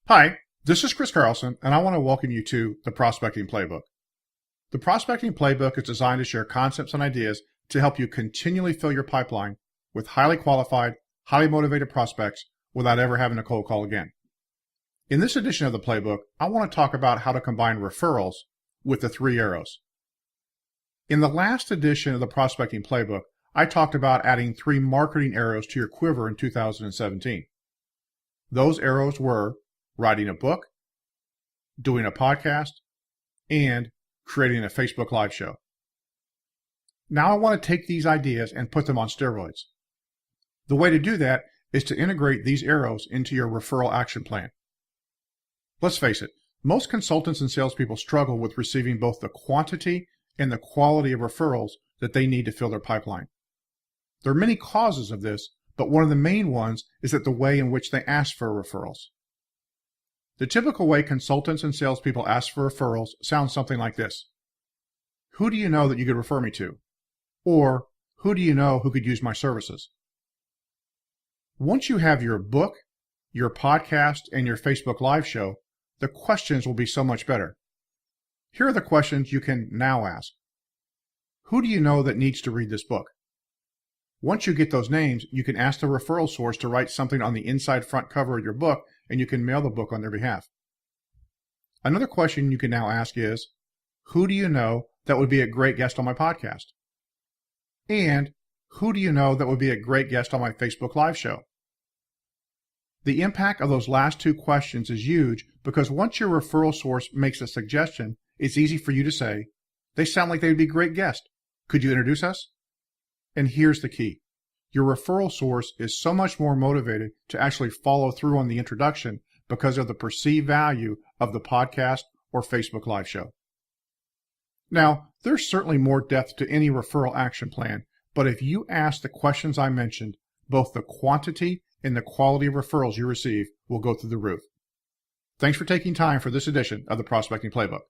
Hi, this is Chris Carlson, and I want to welcome you to the Prospecting Playbook. The Prospecting Playbook is designed to share concepts and ideas to help you continually fill your pipeline with highly qualified, highly motivated prospects without ever having to cold call again. In this edition of the playbook, I want to talk about how to combine referrals with the 3 arrows. In the last edition of the Prospecting Playbook, I talked about adding 3 marketing arrows to your quiver in 2017. Those arrows were writing a book, doing a podcast, and creating a Facebook Live show. Now I want to take these ideas and put them on steroids. The way to do that is to integrate these arrows into your referral action plan. Let's face it, most consultants and salespeople struggle with receiving both the quantity and the quality of referrals that they need to fill their pipeline. There are many causes of this, but one of the main ones is that the way in which they ask for referrals. The typical way consultants and salespeople ask for referrals sounds something like this. Who do you know that you could refer me to? Or, who do you know who could use my services? Once you have your book, your podcast, and your Facebook Live show, the questions will be so much better. Here are the questions you can now ask. Who do you know that needs to read this book? Once you get those names, you can ask the referral source to write something on the inside front cover of your book, and you can mail the book on their behalf. Another question you can now ask is, who do you know that would be a great guest on my podcast? And who do you know that would be a great guest on my Facebook Live show? The impact of those last 2 questions is huge because once your referral source makes a suggestion, it's easy for you to say, they sound like they would be great guests. Could you introduce us? And here's the key. Your referral source is so much more motivated to actually follow through on the introduction because of the perceived value of the podcast or Facebook Live show. Now, there's certainly more depth to any referral action plan, but if you ask the questions I mentioned, both the quantity and the quality of referrals you receive will go through the roof. Thanks for taking time for this edition of the Prospecting Playbook.